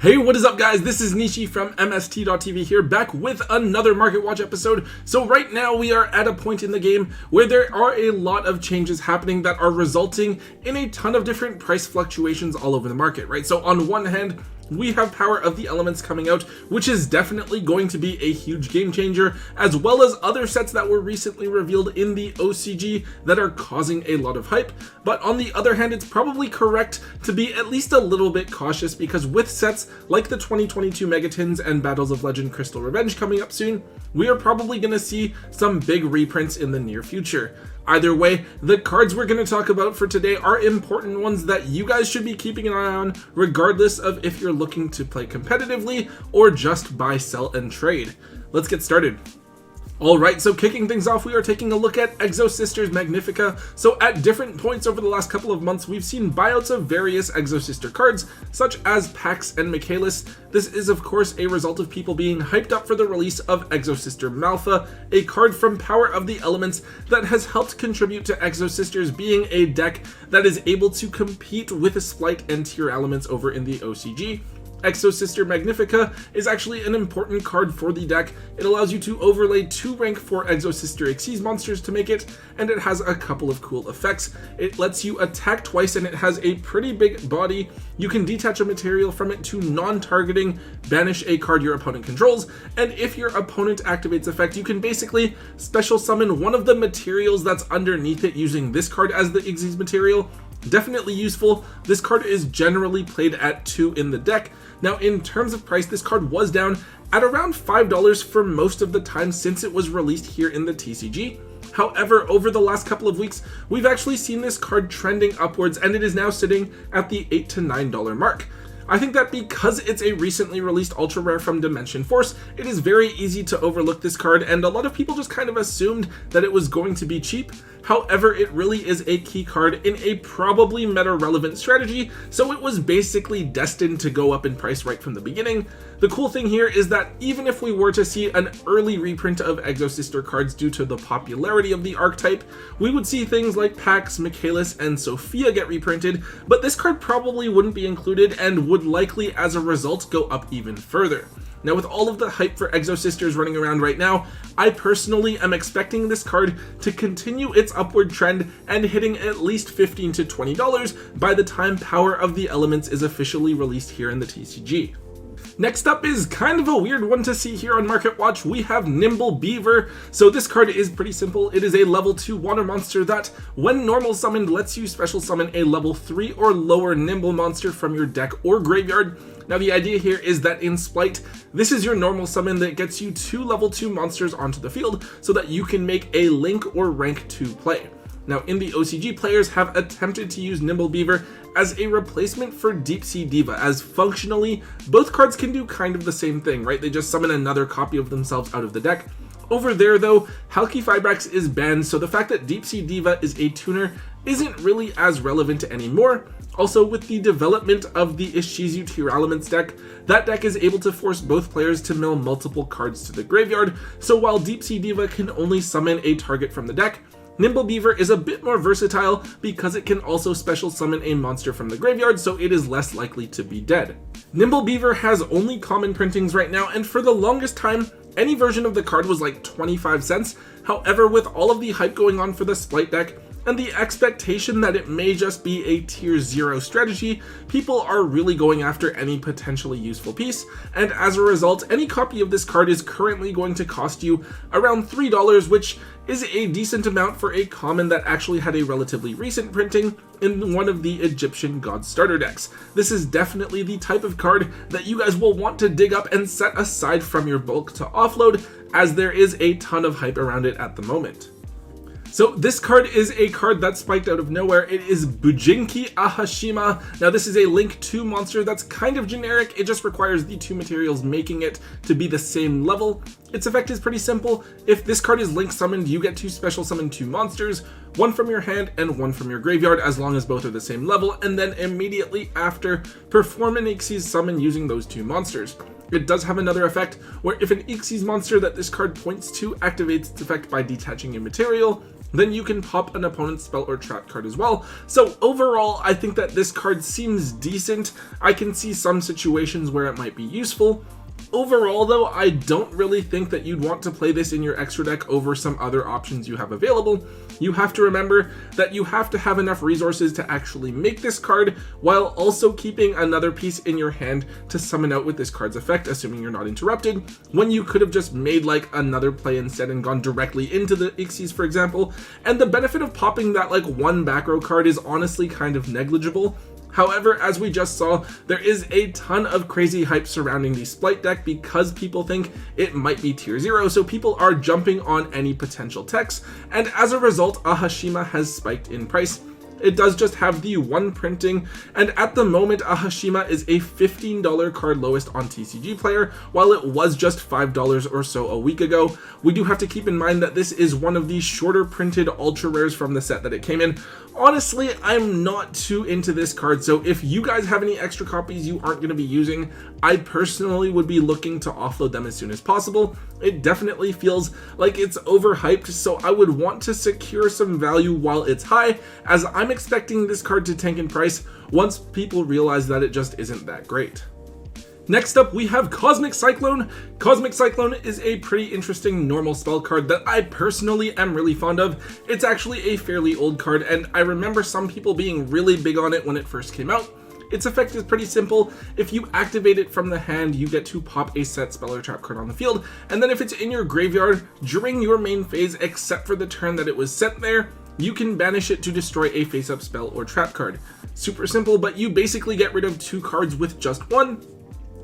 Hey, what is up guys? This is Nishi from MST.TV here, back with another Market Watch episode. So right now we are at a point in the game where there are a lot of changes happening that are resulting in a ton of different price fluctuations all over the market, right? So on one hand, we have Power of the Elements coming out, which is definitely going to be a huge game changer, as well as other sets that were recently revealed in the OCG that are causing a lot of hype. But on the other hand, it's probably correct to be at least a little bit cautious, because with sets like the 2022 Megatins and Battles of Legend Crystal Revenge coming up soon, we are probably going to see some big reprints in the near future. Either way, the cards we're going to talk about for today are important ones that you guys should be keeping an eye on, regardless of if you're looking to play competitively or just buy, sell, and trade. Let's get started. Alright, so kicking things off, we are taking a look at Exosister Magnifica. So at different points over the last couple of months, we've seen buyouts of various Exosister cards, such as Pax and Michaelis. This is of course a result of people being hyped up for the release of Exosister Malfa, a card from Power of the Elements that has helped contribute to Exosisters being a deck that is able to compete with Splight and Tier Elements over in the OCG. Exosister Magnifica is actually an important card for the deck. It allows you to overlay 2 rank 4 Exosister Xyz monsters to make it, and it has a couple of cool effects. It lets you attack twice, and it has a pretty big body. You can detach a material from it to non-targeting, banish a card your opponent controls, and if your opponent activates effect, you can basically special summon one of the materials that's underneath it using this card as the Xyz material. Definitely useful. This card is generally played at 2 in the deck. Now in terms of price, this card was down at around $5 for most of the time since it was released here in the TCG. However, over the last couple of weeks, we've actually seen this card trending upwards, and it is now sitting at the $8 to $9 mark. I think that because it's a recently released ultra rare from Dimension Force, it is very easy to overlook this card, and a lot of people just kind of assumed that it was going to be cheap. However, it really is a key card in a probably meta relevant strategy, so it was basically destined to go up in price right from the beginning. The cool thing here is that even if we were to see an early reprint of Exosister cards due to the popularity of the archetype, we would see things like Pax, Michaelis, and Sophia get reprinted, but this card probably wouldn't be included and would likely as a result go up even further. Now with all of the hype for Exosisters running around right now, I personally am expecting this card to continue its upward trend and hitting at least $15 to $20 by the time Power of the Elements is officially released here in the TCG. Next up is kind of a weird one to see here on Market Watch. We have Nimble Beaver. So this card is pretty simple. It is a level 2 water monster that, when normal summoned, lets you special summon a level 3 or lower Nimble monster from your deck or graveyard. Now the idea here is that in Splight, this is your normal summon that gets you 2 level 2 monsters onto the field so that you can make a Link or rank 2 play. Now in the OCG, players have attempted to use Nimble Beaver as a replacement for Deep Sea Diva, as functionally both cards can do kind of the same thing, right? They just summon another copy of themselves out of the deck. Over there though, Halki Fibrax is banned, so the fact that Deep Sea Diva is a tuner isn't really as relevant anymore. Also, with the development of the Ishizu Tier Elements deck, that deck is able to force both players to mill multiple cards to the graveyard, so while Deep Sea Diva can only summon a target from the deck, Nimble Beaver is a bit more versatile because it can also special summon a monster from the graveyard, so it is less likely to be dead. Nimble Beaver has only common printings right now, and for the longest time, any version of the card was like 25 cents. However, with all of the hype going on for the Splight deck, and the expectation that it may just be a tier 0 strategy, people are really going after any potentially useful piece, and as a result, any copy of this card is currently going to cost you around $3, which is a decent amount for a common that actually had a relatively recent printing in one of the Egyptian God starter decks. This is definitely the type of card that you guys will want to dig up and set aside from your bulk to offload, as there is a ton of hype around it at the moment. So this card is a card that spiked out of nowhere. It is Bujinki Ahashima. Now this is a Link 2 monster that's kind of generic. It just requires the 2 materials making it to be the same level. Its effect is pretty simple. If this card is Link summoned, you get to special summon 2 monsters, one from your hand and one from your graveyard, as long as both are the same level, and then immediately after, perform an Xyz summon using those 2 monsters. It does have another effect, where if an Xyz monster that this card points to activates its effect by detaching a material, then you can pop an opponent's spell or trap card as well. So overall, I think that this card seems decent. I can see some situations where it might be useful. Overall though, I don't really think that you'd want to play this in your extra deck over some other options you have available. You have to remember that you have to have enough resources to actually make this card, while also keeping another piece in your hand to summon out with this card's effect, assuming you're not interrupted, when you could have just made like another play instead and gone directly into the Ixies, for example. And the benefit of popping that like one back row card is honestly kind of negligible. However, as we just saw, there is a ton of crazy hype surrounding the Splight deck because people think it might be tier 0, so people are jumping on any potential techs, and as a result, a Hashima has spiked in price. It does just have the one printing, and at the moment, a Hashima is a $15 card lowest on TCG Player, while it was just $5 or so a week ago. We do have to keep in mind that this is one of the shorter printed ultra rares from the set that it came in. Honestly, I'm not too into this card, so if you guys have any extra copies you aren't going to be using, I personally would be looking to offload them as soon as possible. It definitely feels like it's overhyped, so I would want to secure some value while it's high, as I'm expecting this card to tank in price once people realize that it just isn't that great. Next up, we have Cosmic Cyclone. Cosmic Cyclone is a pretty interesting normal spell card that I personally am really fond of. It's actually a fairly old card, and I remember some people being really big on it when it first came out. Its effect is pretty simple. If you activate it from the hand, you get to pop a set spell or trap card on the field, and then if it's in your graveyard during your main phase, except for the turn that it was sent there, you can banish it to destroy a face-up spell or trap card. Super simple, but you basically get rid of 2 cards with just 1.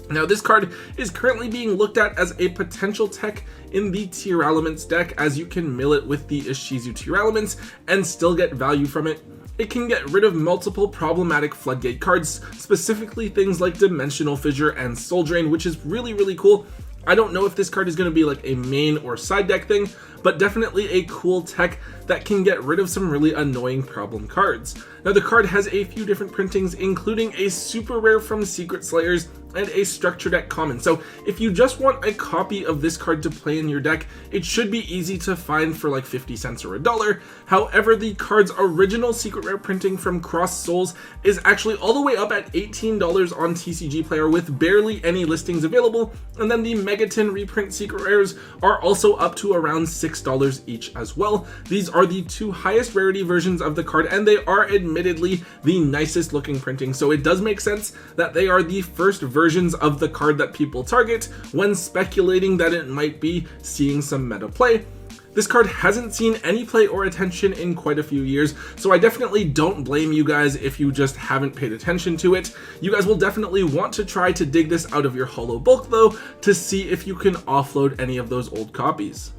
Now, this card is currently being looked at as a potential tech in the Tier Elements deck, as you can mill it with the Ishizu Tier Elements and still get value from it. It can get rid of multiple problematic Floodgate cards, specifically things like Dimensional Fissure and Soul Drain, which is really cool. I don't know if this card is going to be like a main or side deck thing, but definitely a cool tech that can get rid of some really annoying problem cards. Now, the card has a few different printings, including a super rare from Secret Slayers and a structure deck common. So if you just want a copy of this card to play in your deck, it should be easy to find for like 50 cents or $1. However, the card's original secret rare printing from Cross Souls is actually all the way up at $18 on TCG Player with barely any listings available, and then the Megaton reprint secret rares are also up to around $6 each as well. These are the 2 highest rarity versions of the card, and they are admittedly the nicest looking printing, so it does make sense that they are the first versions of the card that people target when speculating that it might be seeing some meta play. This card hasn't seen any play or attention in quite a few years, so I definitely don't blame you guys if you just haven't paid attention to it. You guys will definitely want to try to dig this out of your holo bulk though, to see if you can offload any of those old copies.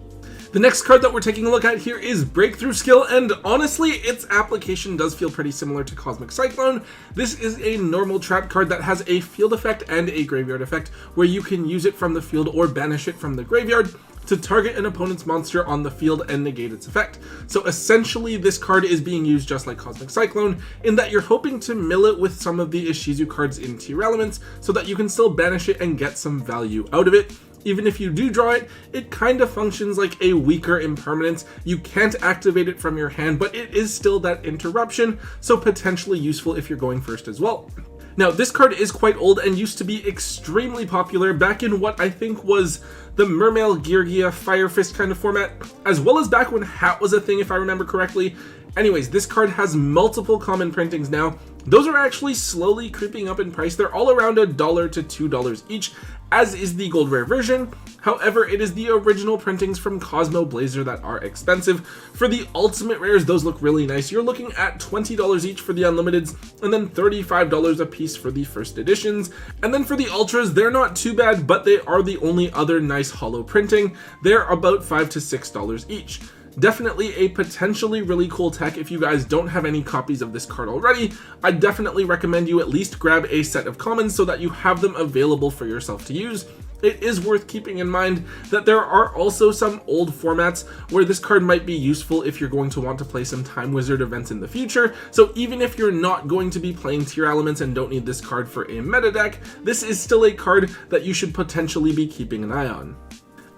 The next card that we're taking a look at here is Breakthrough Skill, and honestly, its application does feel pretty similar to Cosmic Cyclone. This is a normal trap card that has a field effect and a graveyard effect, where you can use it from the field or banish it from the graveyard to target an opponent's monster on the field and negate its effect. So essentially, this card is being used just like Cosmic Cyclone, in that you're hoping to mill it with some of the Ishizu cards in Tier Elements so that you can still banish it and get some value out of it. Even if you do draw it, it kind of functions like a weaker impermanence. You can't activate it from your hand, but it is still that interruption, so potentially useful if you're going first as well. Now, this card is quite old and used to be extremely popular back in what I think was the Mermail Geargia Fire Fist kind of format, as well as back when Hat was a thing, if I remember correctly. Anyways, this card has multiple common printings now. Those are actually slowly creeping up in price. They're all around $1 to $2 each, as is the gold rare version. However, it is the original printings from Cosmo Blazer that are expensive. For the ultimate rares, those look really nice. You're looking at $20 each for the unlimiteds, and then $35 a piece for the first editions. And then for the ultras, they're not too bad, but they are the only other nice holo printing. They're about $5 to $6 each. Definitely a potentially really cool tech if you guys don't have any copies of this card already. I definitely recommend you at least grab a set of commons so that you have them available for yourself to use. It is worth keeping in mind that there are also some old formats where this card might be useful if you're going to want to play some Time Wizard events in the future. So even if you're not going to be playing Tier Elements and don't need this card for a meta deck, this is still a card that you should potentially be keeping an eye on.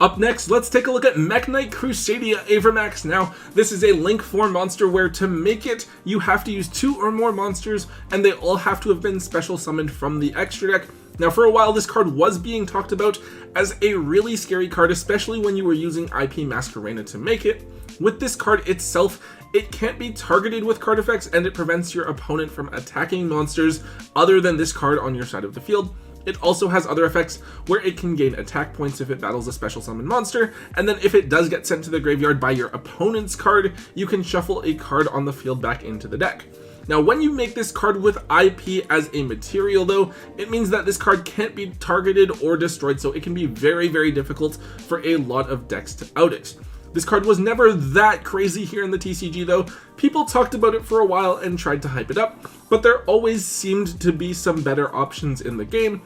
Up next, let's take a look at Mech Knight Crusadia Avermax. Now, this is a link form monster where to make it, you have to use 2 or more monsters, and they all have to have been special summoned from the extra deck. Now, for a while, this card was being talked about as a really scary card, especially when you were using IP Masquerena to make it. With this card itself, it can't be targeted with card effects, and it prevents your opponent from attacking monsters other than this card on your side of the field. It also has other effects where it can gain attack points if it battles a special summon monster, and then if it does get sent to the graveyard by your opponent's card, you can shuffle a card on the field back into the deck. Now, when you make this card with IP as a material though, it means that this card can't be targeted or destroyed, so it can be very, very difficult for a lot of decks to out it. This card was never that crazy here in the TCG though. People talked about it for a while and tried to hype it up, but there always seemed to be some better options in the game.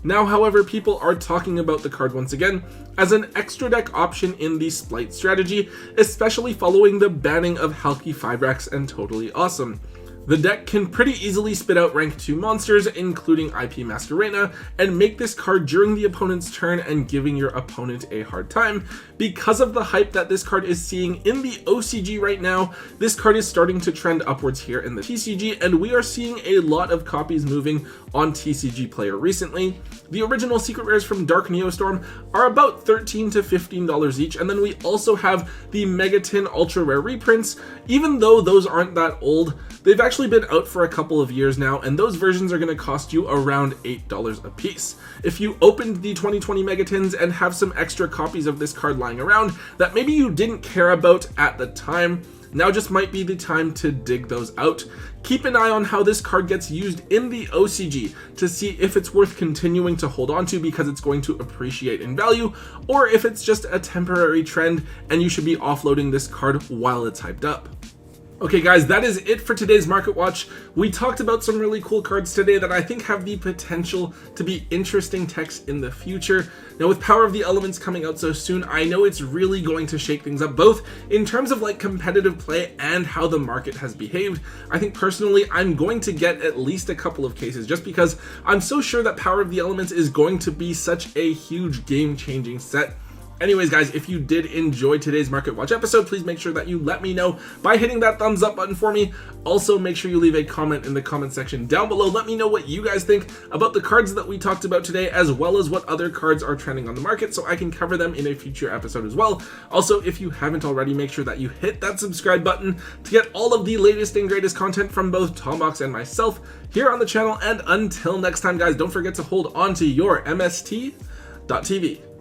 Now, however, people are talking about the card once again as an extra deck option in the Splight strategy, especially following the banning of Halki Fibrax and Totally Awesome. The deck can pretty easily spit out rank 2 monsters, including IP Masquerena, and make this card during the opponent's turn and giving your opponent a hard time. Because of the hype that this card is seeing in the OCG right now, this card is starting to trend upwards here in the TCG, and we are seeing a lot of copies moving on TCG Player recently. The original secret rares from Dark Neostorm are about $13 to $15 each, and then we also have the Megaton ultra rare reprints. Even though those aren't that old, they've actually been out for a couple of years now, and those versions are going to cost you around $8 a piece. If you opened the 2020 Megatons and have some extra copies of this card lying around that maybe you didn't care about at the time, now just might be the time to dig those out. Keep an eye on how this card gets used in the OCG to see if it's worth continuing to hold on to because it's going to appreciate in value, or if it's just a temporary trend and you should be offloading this card while it's hyped up. Okay guys, that is it for today's Market Watch. We talked about some really cool cards today that I think have the potential to be interesting techs in the future. Now, with Power of the Elements coming out so soon, I know it's really going to shake things up, both in terms of like competitive play and how the market has behaved. I think personally, I'm going to get at least a couple of cases just because I'm so sure that Power of the Elements is going to be such a huge game-changing set. Anyways guys, if you did enjoy today's Market Watch episode, please make sure that you let me know by hitting that thumbs up button for me. Also, make sure you leave a comment in the comment section down below. Let me know what you guys think about the cards that we talked about today, as well as what other cards are trending on the market, so I can cover them in a future episode as well. Also, if you haven't already, make sure that you hit that subscribe button to get all of the latest and greatest content from both Tombox and myself here on the channel. And until next time guys, don't forget to hold on to your MST.TV.